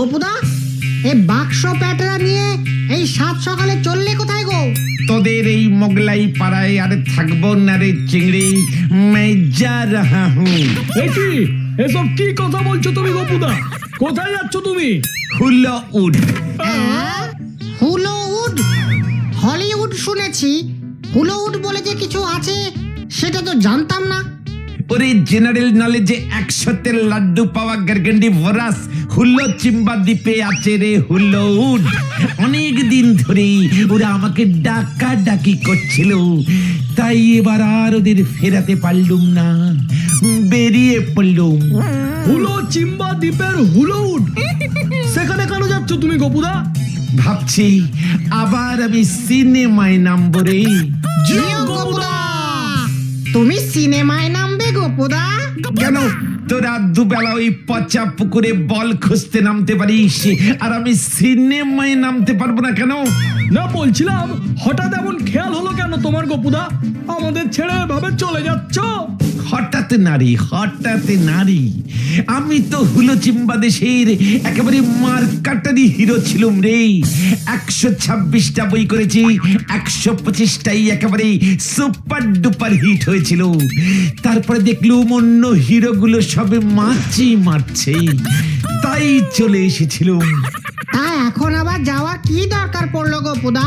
গোপুদা, এই বাক্স প্যাটারা নিয়ে এই সাত সকালে চললে কোথায় গো? তোদের এই মোগলাই পাড়ায় আর থাকবো না রে চিংড়ি, मैं जा रहा हूँ। কি এসব কি কথা বলছো তুমি গোপুদা? কোথায় যাচ্ছ তুমি? হুলো উড। হুলোউড? হলিউড শুনেছি, হুলোউড বলে যে কিছু আছে সেটা তো জানতাম না। ওরে জেনারেল নলেজে 100তে লাড্ডু পাওয়া গারগন্ডি ভরাস হুলো চিম্বা দ্বীপে আছে রে হুলোউড। অনেক দিন ধরে ওরা আমাকে ডাকা ডাকি করছিল, তাই এবার আর ওদের ফেরাতে পারলুম না, বেরিয়ে পড়লুম। হুলো চিম্বা দ্বীপের হুলোউড, সেখানে কেন যাচ্ছ তুমি গোপুদা? ভাবছি আবার আমি সিনেমায় নামবো রে। জিও গোপুদা, তুমি সিনেমায় নামবে গোপুদা? কেন তোরা দুবেলা ওই পচা পুকুরে বল খুঁজতে নামতে পারিস আর আমি সিনেমায় নামতে পারবো না কেন? না, বলছিলাম হঠাৎ এমন খেয়াল হলো কেন তোমার গোপুদা? আমাদের ছেড়ে এভাবে চলে যাচ্ছ? হঠাৎ নারী, আমি তো হুলো চিম্বা দেশের একেবারে মার্কাটারি হিরো ছিলুম রে। 126টা বই করেছি, 125টাই একেবারে সুপার ডুপার হিট হয়েছিল। তারপরে দেখলুম অন্য হিরো গুলো সবে মারছে, তাই চলে এসেছিলুম। তা এখন আবার যাওয়ার কি দরকার পড়লো গোপুদা?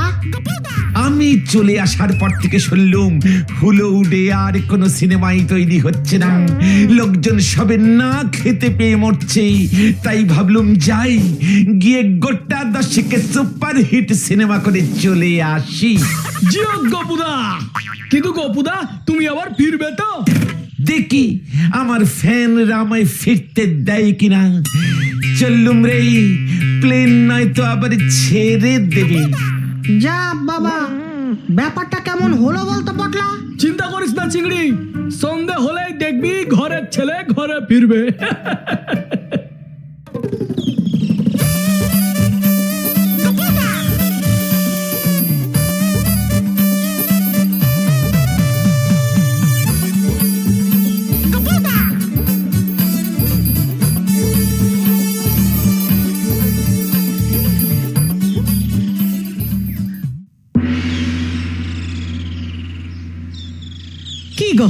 আমি চলে আসার পর থেকে শুনলুম হুলোউডে আর কোনো সিনেমাই তৈরি হচ্ছে না, লোকজন সবে না খেতে পেয়ে মরছে। তাই ভাবলুম যাই, গিয়ে গোটা 10কে সুপার হিট সিনেমা করে চলে আসি। জিও গোপুদা, কিন্তু গোপুদা তুমি আবার ফিরবে তো? দেখি আমার ফ্যানরা আমায় ফিরতে দেয় কিনা। চললুম রে, প্লেন নয়তো আবার ছেড়ে দেবে। যা বাবা, ব্যাপারটা কেমন হলো বলতো পটলা? চিন্তা করিস না চিংড়ি, সন্ধে হলেই দেখবি ঘরের ছেলে ঘরে ফিরবে। কি গো,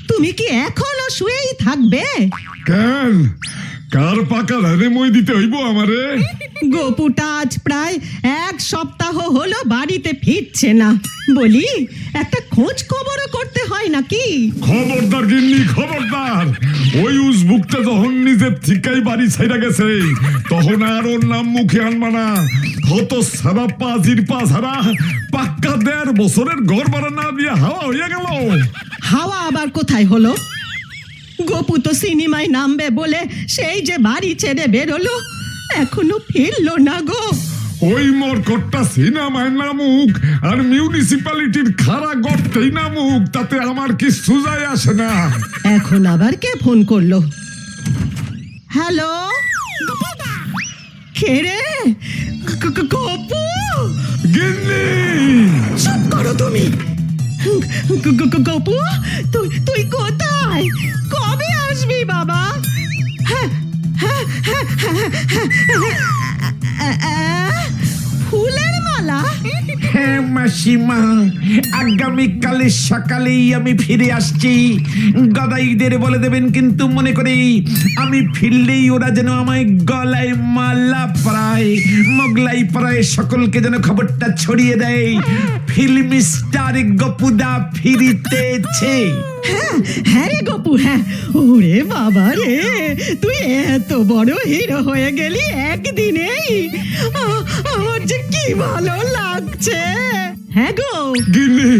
তুমি কি এখনো শুয়েই থাকবে? কেন, কার পাকা ধানে মই দিতে হইব আমারে? গোপুটা আজ প্রায় 1 সপ্তাহ হলো বাড়িতে ফিরছে না, বলি একটা খোঁজ খবরও করতে হয় নাকি? খবরদার গিন্নি, খবরদার। ওই উজবুকটা যখন নিজের ঠিকাই বাড়ি ছাইরা গেছে, তখন আর ওর নাম মুখে আনবা না। হত সারা পাজির পা ছাড়া পাক্কা 1.5 বছরের ঘর ভাড়া না দিয়ে হাওয়া হইয়া গেল। হাওয়া আবার কোথায় হলো? গোপু তো সিনেমায় নামবে বলে সেই যে বাড়ি ছেড়ে বেরোলো, এখনো ফিরলো না গো। ওই মরকটটা সিনেমায় নামুক আর মিউনিসিপ্যালিটির খাড়া গর্তেই নামুক, তাতে আমার কিছু যায় আসে না। এখন আবার কে ফোন করলো? হ্যালো, কে রে? গোপু? গিন্নি, চুপ করো তুমি। গোপু, তুই কোথায়? কবে আসবি বাবা? ফুলের মালা? হ্যাঁ মাসিমা, আগামীকালের সকালেই আমি ফিরে আসছি। গদাইদের বলে দেবেন কিন্তু মনে করি, আমি ফিরলেই ওরা যেন আমায় গলায় মালা পরায়, মোগলাই পরায়, সকলকে যেন খবরটা ছড়িয়ে দেয় ফিল্ম স্টার গপুদা ফিরিতেছে। হ্যাঁ রে গোপু, হ্যাঁ। ওরে বাবা রে, তুই এত বড় হিরো হয়ে গেলি একদিনেই। আমার যে কি ভালো লাগছে। হ্যাঁ গো গিন্নি,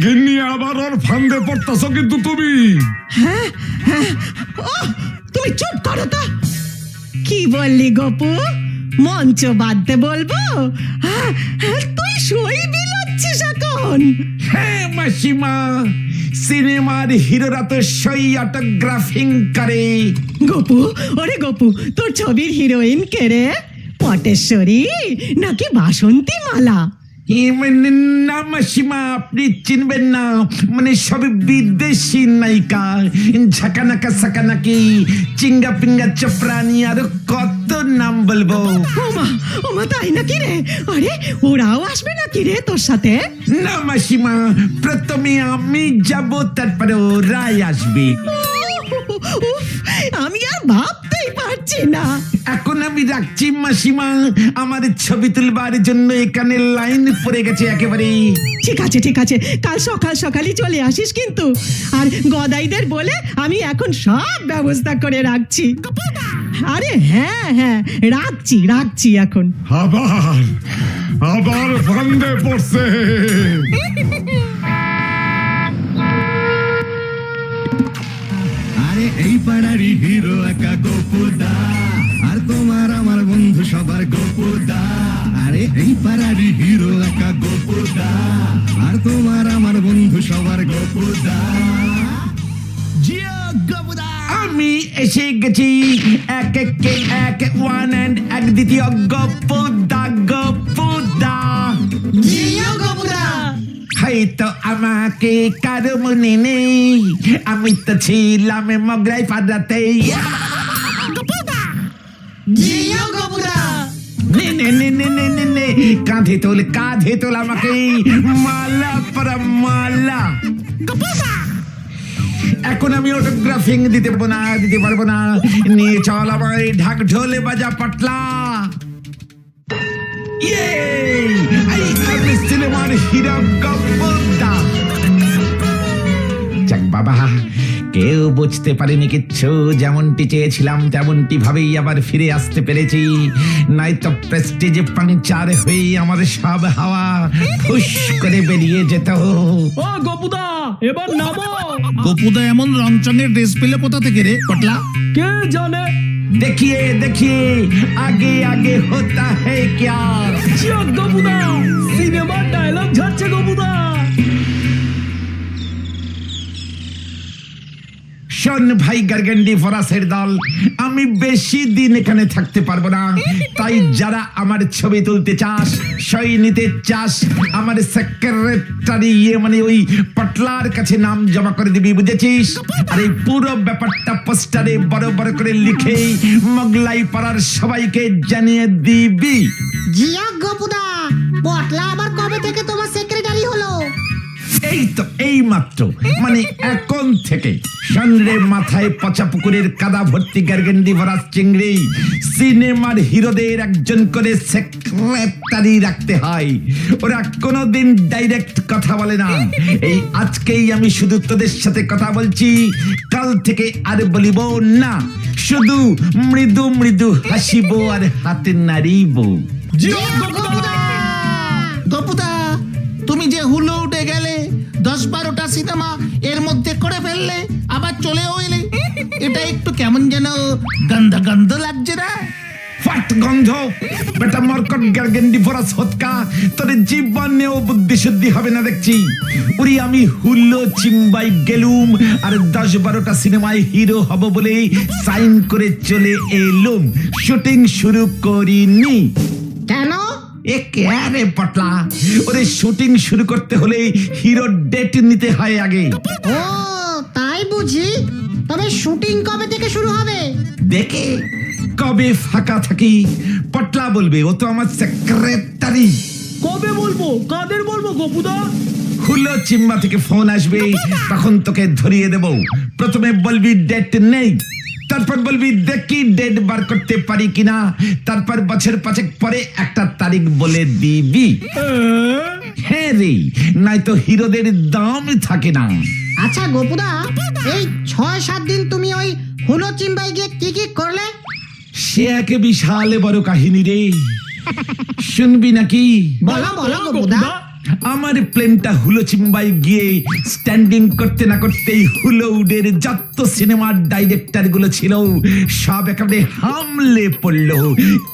গিন্নি, আবার ওর ফান্দে পড়তাছ কিন্তু তুমি। হ্যাঁ, তুমি চুপ করো তো। কি বললি গোপু? মঞ্চ বাঁধতে বলবো? তুই সই বিলাচ্ছিস এখন? হ্যাঁ মাসিমা, সিনেমার হিরোরা তো সই অটোগ্রাফিং করে। গোপু, ওরে গোপু, তোর ছবির হিরোইন কে রে? পটেশ্বরী নাকি বাসন্তী মালা? না মাসিমা, আপনি চিনবেন না, মানে সব বিদেশি নায়িকা, ঝাঁকানাকা সাকানাকি, চিঙ্গা পিঙ্গা চপরানি, আরো কত নাম বলবো। ওমা তাই নাকি রে? আরে ওরাও আসবে নাকি রে তোর সাথে? না মাসিমা, প্রথমে আমি যাব, তারপরে ওরাই আসবে। উফ, আমি আর ভাবতেই পারছি না। এখন আমি রাখছি মাসিমা, আমার ছবি তুলবার জন্য এখানে লাইন পড়ে গেছে একেবারে। ঠিক আছে ঠিক আছে, কাল সকাল সকালই চলে আসিস কিন্তু। আর গদাইদের বলে আমি এখন সব ব্যবস্থা করে রাখছি। আরে হ্যাঁ হ্যাঁ, রাখছি রাখছি এখন। আবার আবার ফান্দে পড়ছে। আরে এই পাড়ারই হিরো একা গোপুদা, আর তোমার আমার বন্ধু সবার গোপুদা। আরে এই পাড়ারই হিরো একা গোপুদা, আর তোমার আমার বন্ধু সবার গোপুদা। জিও গোপুদা। আমি এসে গেছি, এক একে এক, ওয়ান অ্যান্ড এক, দ্বিতীয় গপুদা গপুদা। হয়তো আমাকে কারো মনে নেই, আমি তো ছিলাম মগরাই পাড়াতে। নে নে নে নে নে নে নে, কাঁধে তোল আমাকে, মালা পরা মালা। এখন আমি অটোগ্রাফিং দিতে পারবো না। নিয়ে চল আমায় ঢাক ঢোলে বাজা পাটলা। ইয়ে, আমি সিনেমার হিরো গপুদা। যাক বাবা, কেউ বুঝতে পারেনি কিচ্ছু, যেমনটি চেয়েছিলাম তেমনটি ভাবেই আবার ফিরে আসতে পেরেছি। নয়তো প্রেস্টিজে পাংচার হয়ে আমার সব হাওয়া হুশ করে বেরিয়ে যেত। ও গপুদা, এবার নামো। গোপুদা এমন রংচঙের ড্রেস পেলে কোথা থেকে রে পটলা? কে জানে। देखिए देखिए, आगे आगे होता है क्या। জিও গপুদা, সিনেমার ডায়লগ ঝাড়ছে গপুদা। শোন ভাই গার্গেন্ডি ফরাসের দল, আমি বেশি দিন এখানে থাকতে পারবো না। তাই যারা আমার ছবি তুলতে চাস, সই নিতে চাস, আমার সেক্রেটারি মানে ওই পটলার কাছে নাম জমা করে দিবি, বুঝেছিস? আর এই পুরো ব্যাপারটা পোস্টারে বড় বড় করে লিখে মোগলাই পাড়ার সবাইকে জানিয়ে দিবি। জিয়া গপুদা, পটলা আবার কবে থেকে তোমার সেক্রেটারি হলো? এই তো এই মাত্র, মানে এখন থেকে। সন্ধ্যে মাথায় পচা পুকুরের কাদা ভর্তি গার্গেন্ডি ভরা চিংড়ি, সিনেমার হিরোদের একজন করে সেক্রেটারি রাখতে হয়। ওরা কোনোদিন ডাইরেক্ট কথা বলে না। এই আজকেই আমি শুধু তোদের সাথে কথা বলছি, কাল থেকে আর বলিব না, শুধু মৃদু মৃদু হাসিব আর হাতে নাড়িব। জিও গপুদা। গপুদা, তুমি যে হুলো উঠে গেলে, 10-12টা সিনেমা এর মধ্যে করে ফেললে, আবার চলেও এলে, এটা একটু কেমন যেন গন্ধ গন্ধ লাগছে না? ফাট গন্ধ, বেটা মরকট গার্গেন্ডি ভরা সৎকা, তোর জীবনেও বুদ্ধি শুদ্ধি হবে না দেখছি। উরি আমি হুল্লো চিম্বাই গেলুম, আর 10-12টা সিনেমায় হিরো হব বলে সাইন করে চলে এলুম, শুটিং শুরু করিনি। কেন? এ কে পটলা, ওরে শুটিং শুরু করতে হলে হিরো ডেট নিতে হয় আগে। ও তাই বুঝি। তবে শুটিং কবে থেকে শুরু হবে? দেখে কবে ফাঁকা থাকি, পটলা বলবে, ও তো আমার সেক্রেটারি। কবে বলবো, কাদের বলবো গপুদা? হুলো চিম্বা থেকে ফোন আসবে, তখন তোকে ধরিয়ে দেব। প্রথমে বলবি ডেট নেই, তারপর বলবি দেখি ডেট বার করতে পারি কিনা, তারপর বছর 5 পরে একটা তারিখ বলে দিবি। হ্যাঁ রে, নাই তো হিরোদের দাম থাকে না। আচ্ছা গপুদা, এই 6-7 দিন তুমি ওই হুলো চিম্বাই গিয়ে কি কি করলে? সে এক বিশাল বড় কাহিনী রে, শুনবি নাকি? বলো বলো গপুদা। আমার প্লেনটা হুলো চিম্বাই গিয়ে স্ট্যান্ডিং করতে না করতেই হুলোউডের যত সিনেমার ডাইরেক্টর গুলো ছিল সব একেবারে হামলে পড়লো।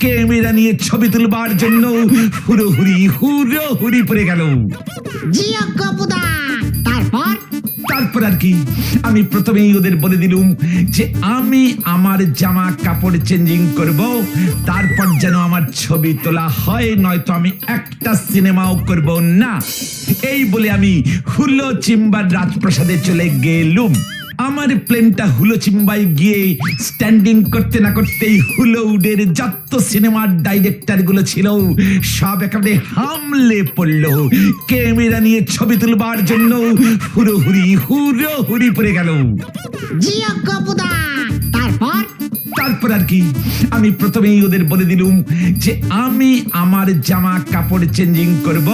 ক্যামেরা নিয়ে ছবি তুলবার জন্য হুড়োহুড়ি পড়ে গেল। জিয়া গপুদা, তারপর? তারপর আর কি আমি প্রথমেই ওদের বলে দিলুম যে আমি আমার জামা কাপড় চেঞ্জিং করব, তারপর যেন আমার ছবি তোলা হয়, নয়তো আমি একটা সিনেমাও করব না। এই বলে আমি হুলো চিম্বার রাজপ্রাসাদে চলে গেলুম। আমার প্লেনটা হুলো চিম্বায় গিয়ে স্ট্যান্ডিং করতে না করতেই হুলোউডের যত সিনেমার ডাইরেক্টর গুলো ছিল সব একেবারে হামলে পড়লো। ক্যামেরা নিয়ে ছবি তুলবার জন্য হুড়োহুড়ি পড়ে গেল। জিও গপুদা, তারপর আর কি আমি প্রথমেই ওদের বলে দিলুম যে আমি আমার জামা কাপড় চেঞ্জিং করব,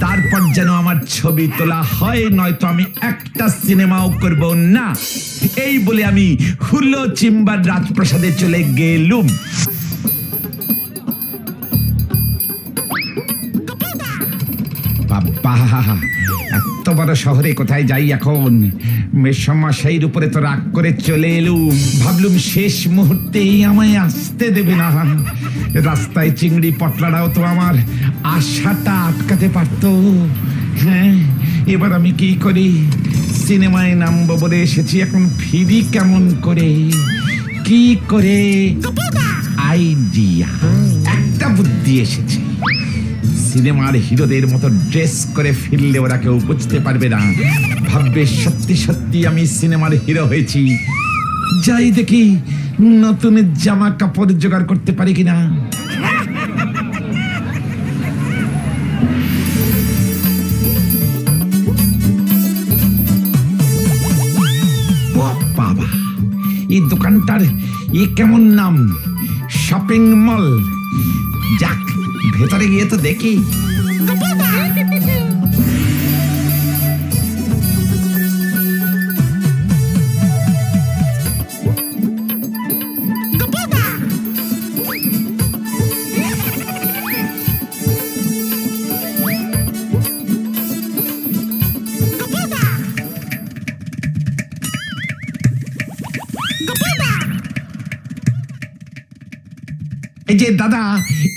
তারপর যেন আমার ছবি তোলা হয়, নয়তো আমি একটা সিনেমাও করব না। এই বলে আমি হুলো চিম্বার রাজপ্রাসাদে চলে গেলুম। বাবা, এত বড় শহরে কোথায় যাই এখন? মেসমশাইর উপরে তো রাগ করে চলে এলুম। ভাবলুম শেষ মুহূর্তেই আমায় আসতে দেবে না। রাস্তায় চিংড়ি পটলারাও তো আমার আশাটা আটকাতে পারতো। হ্যাঁ, এবার আমি কি করি? সিনেমায় নামবো বলে এসেছি, এখন ফিরি কেমন করে? কি করে? আইডিয়া, একটা বুদ্ধি এসেছে। সিনেমার হিরোদের মতো ড্রেস করে ফিরলে ওরা কেউ বুঝতে পারবে না, ভাববে সত্যি সত্যি আমি সিনেমার হিরো হয়েছি। যাই দেখি নতুন জামা কাপড় জোগাড় করতে পারি কিনা। ও বাবা, এই দোকানটার কেমন নাম? Shopping mall. যাক, ভেতরে গিয়ে তো দেখি। এই যে দাদা,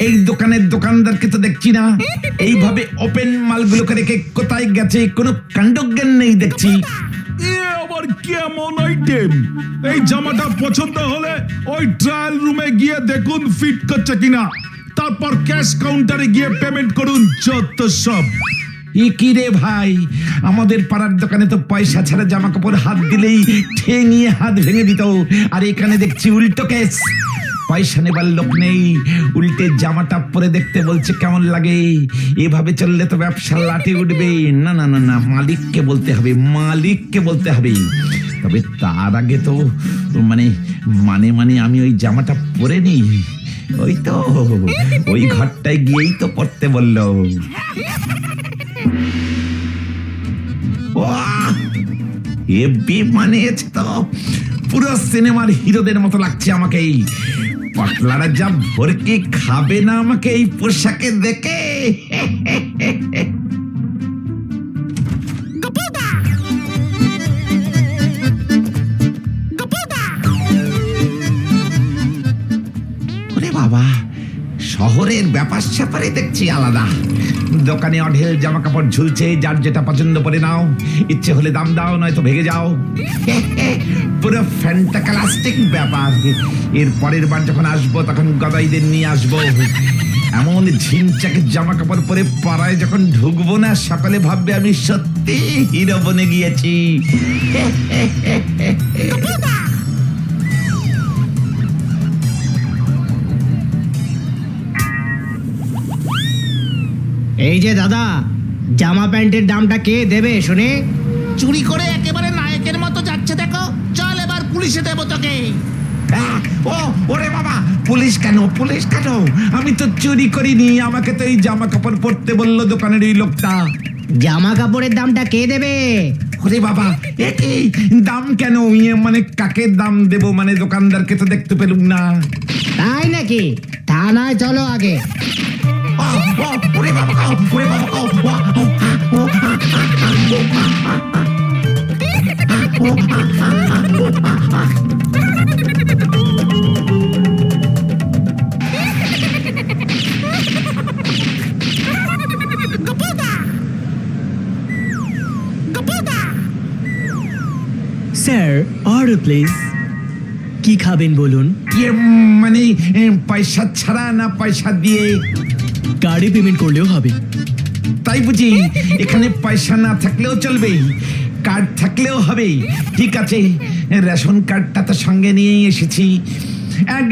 এই দোকানের দোকানদারকে তো দেখছি না। এইভাবে ওপেন মালগুলোকে রেখে কোথায় গেছে কোনো কাণ্ডজ্ঞান নেই দেখছি। আবার কেমন আইটেম? এই জামাটা পছন্দ হলে ওই ট্রায়াল রুমে গিয়ে দেখুন ফিট করছে কিনা, তারপর ক্যাশ কাউন্টারে গিয়ে পেমেন্ট করুন। যত সব কি রে ভাই, আমাদের পাড়ার দোকানে তো পয়সা ছাড়া জামা কাপড় হাত দিলেই ঠেঙিয়ে হাত ভেঙে দিত, আর এখানে দেখছি উল্টো কেস। পয়সা নেবার লোক নেই, উল্টে জামাটা পরে দেখতে বলছে কেমন লাগে। এভাবে চললে তো ব্যবসা লাটে উঠবে। না না না না, মালিককে বলতে হবে, মালিককে বলতে হবে। তবে তার আগে তো মানে আমি ওই জামাটা পরে নি। ওই তো ওই ঘরটায় গিয়েই তো পড়তে বললো। হেভি মানিয়েছে তো, পুরো সিনেমার হিরোদের মতো লাগছে আমাকে। পটলারা যা ভরকে খাবে না আমাকে এই পোশাকে দেখে। ওরে বাবা, শহরের ব্যাপার স্যাপারে দেখছি আলাদা। দোকানে অঢেল জামা কাপড় ঝুলছে, যার যেটা পছন্দ করে নাও, ইচ্ছে হলে দাম দাও, নয়তো ভেঙে যাও। পুরো ফ্যান্টাকালাস্টিক ব্যাপার। এর পরের বার যখন আসবো তখন গদাইদের নিয়ে আসবো। এমন ঝিনচাকে জামা কাপড় পরে পাড়ায় যখন ঢুকবো না, সকালে ভাববে আমি সত্যি হিরো বনে গিয়েছি। এই যে দাদা, জামা প্যান্টের দামটা কে দেবে শুনে? চুরি করে একেবারে নায়কের মতো যাচ্ছে দেখো। চল এবার পুলিশে দেবো তোকে। ওরে বাবা, পুলিশ কেন? পুলিশ কেন? আমি তো চুরি করিনি, আমাকে তো এই জামা কাপড় পরতে বললো দোকানের এই লোকটা। জামা কাপড়ের দামটা কে দেবে? ওরে বাবা, একই দাম কেন? মানে কাকে দাম দেবো? মানে দোকানদারকে তো দেখতে পেলুম না। তাই নাকি? থানায় চলো আগে। ওরে বাবা, ওরে বাবা, অনুরোধ প্লিজ, কি খাবেন বলুন? ইয়ে মানে পয়সা ছাড়া না পয়সা দিয়ে? কার্ডে পেমেন্ট করলেও হবে। তাই বুঝি? এখানে পয়সা না থাকলেও চলবে, কার্ড থাকলেও হবে। ঠিক আছে, রেশন কার্ডটা তো সঙ্গে নিয়েই এসেছি।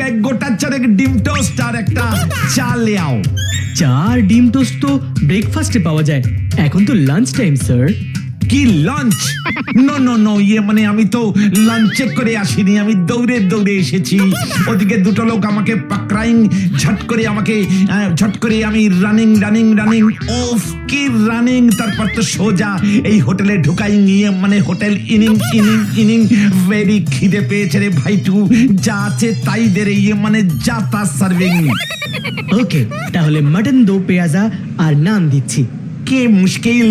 এক গোটা চারেক ডিম টোস্ট আর একটা চা লেও। চার ডিম টোস্ট তো ব্রেকফাস্টে পাওয়া যায়, এখন তো লাঞ্চ টাইম স্যার। কি লাঞ্চ? নো নো নো, ইয়ে মানে আমি তো লাঞ্চে করে আসিনি, আমি দৌড়ে দৌড়ে এসেছি। ওদিকে দুটো লোক আমাকে পাকড়াইং, ঝট করে আমি রানিং রানিং রানিং, ওফ কি রানিং! তারপর তো সোজা এই হোটেলে ঢুকাই নিয়ে, মানে hotel inning inning inning. Very খিদে পেয়েছে রে ভাইটু, যা আছে তাই দে রে, ইয়ে মানে যা তা সার্ভিং। ওকে, তাহলে মটন দো পেঁয়াজা আর নান দিচ্ছি। কি মুশকিল,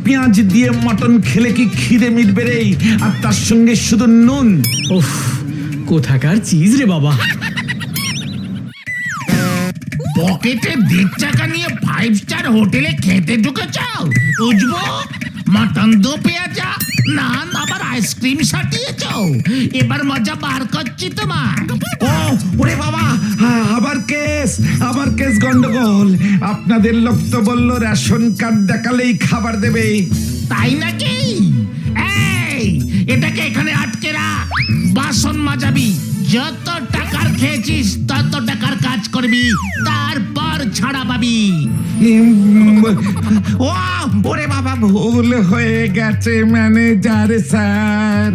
পেঁয়াজ দিয়ে মটন খেলে কি খিদে মিটবে রে? আর তার সঙ্গে শুধু নুন। উফ, কোথাকার চিজ রে বাবা। পকেটে 1.5 টাকা নিয়ে 5 স্টার হোটেলে খেতে ঢুকেছ? উজবো মটন দো পেঁয়াজা, নান আবার আইসক্রিম সাটিয়েছ। এবার মজা বার করছি তোমার। ও ওরে বাবা, আবার কেস গন্ডগোল। আপনাদের লোক তো বললো রেশন কার্ড দেখালেই খাবার দেবে। তাই নাকি? এই এটাকে এখানে আটকে রাখ, বাসন মাজাবি। যত টাকার খেয়েছিস তত টাকার কাজ করবি, তারপর ছাড়া পাবি। ও ওরে বাবা, ভুল হয়ে গেছে ম্যানেজার স্যার।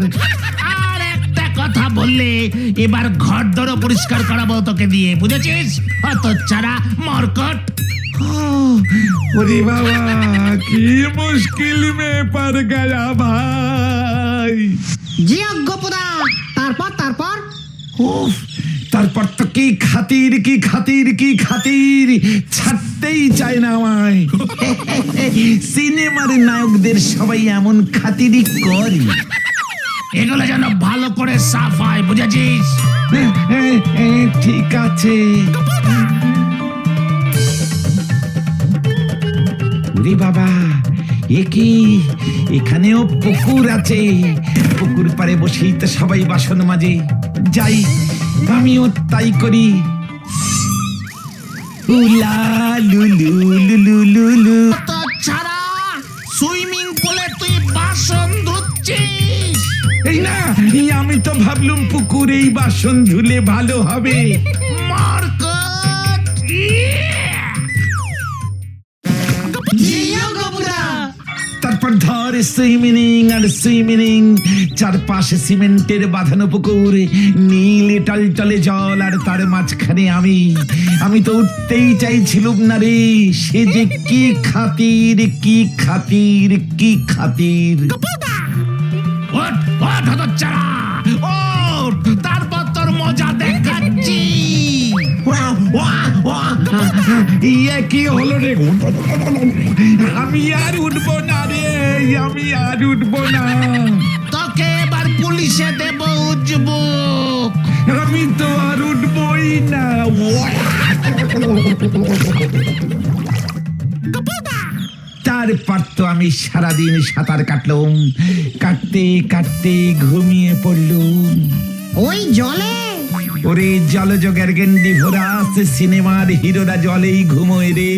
আর একটা কথা বললে এবার ঘর দরও পরিষ্কার করাবো তোকে দিয়ে, বুঝেছিস? অত ছাড়া মরকট। ওরে বাবা, কি মুশকিল মে পড় গয়া ভাই। জি গোপুদা, তারপর উফ, তারপর তো কি খাতির ছাড়তেই চায় না আমায়। সিনেমার নায়কদের সবাই এমন খাতিরই করে। এগুলো যেন ভালো করে সাফ হয়, বুঝেছিস? ঠিক আছে। ওরে বাবা, এ কি, এখানেও পুকুর আছে। পুকুর পাড়ে বসেই তো সবাই বাসন মাজে। যাই, আমিও তাই করি। উলা লুলু লুলু লুলু। তো ছাড়া সুইমিং পুলে তুই বাসন ধুচ্ছিস? এই না, এই আমি তো ভাবলুম পুকুরেই বাসন ধুলে ভালো হবে। মরকট। তারপর ধর সুইমিং, চারপাশে সিমেন্টের বাঁধানো পুকুর, নীল টলটলে জল, আর তার মাঝখানে আমি তো উঠতেই চাইছিলুম না রে। সে যে কি খাতির। ওঠ হতচ্ছাড়া, ওঠ, তারপর তোর মজা দেখাচ্ছি। ইয়ে কি হলো রে? আমি আর উঠবো না রে, তোকে এবার পুলিশে দেব উজবো। আমি তো আর উঠবই না। তারপর তো আমি সারাদিন সাঁতার কাটতে ঘুমিয়ে পড়লুম ওই জলে। ওরে জলযোগের গেন্ডি ভরা আছে, সিনেমার হিরোরা জলেই ঘুমোয় রে।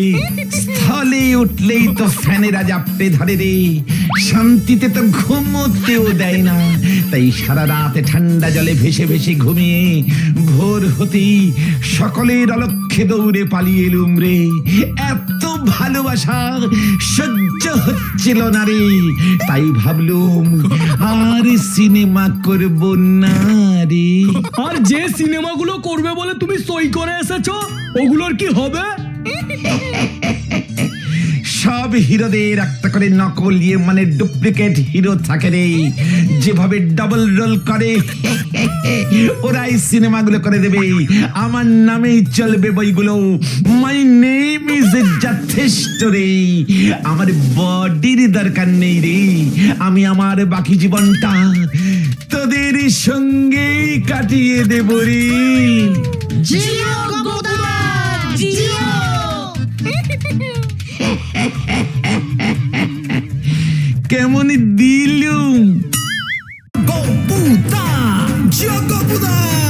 স্থলে উঠলেই তো ফ্যানেরা জাপটে ধরে রে, শান্তিতে তো ঘুমোতেও দেয় না। তাই সারা রাতে ঠান্ডা জলে ভেসে ভেসে ঘুমিয়ে ভোর হতেই সকলের অলক্ষ্যে দৌড়ে পালিয়ে এলুম রে। এত ভালোবাসা সহ্য হচ্ছিল না রে, তাই ভাবলুম আর সিনেমা করব না রে। আর যে সিনেমাগুলো করবে বলে তুমি সই করে এসেছো, ওগুলোর কি হবে? সব হিরোদের একটা করে নকল, ইয়ে মানে ডুপ্লিকেট হিরো থাকে রে। যেভাবে ডাবল রোল করে ওরাই সিনেমাগুলো করে দেবে। আমার নামেই চলবে বইগুলো। মাই নেম ইজ যথেষ্ট রে। আমার বডির দরকার নেই রে। আমি আমার বাকি জীবনটা তোদের সঙ্গেই কাটিয়ে দেব রে। জিও গোপুদা, জিও। কেমন দিলুম গোপুদা। গপুদা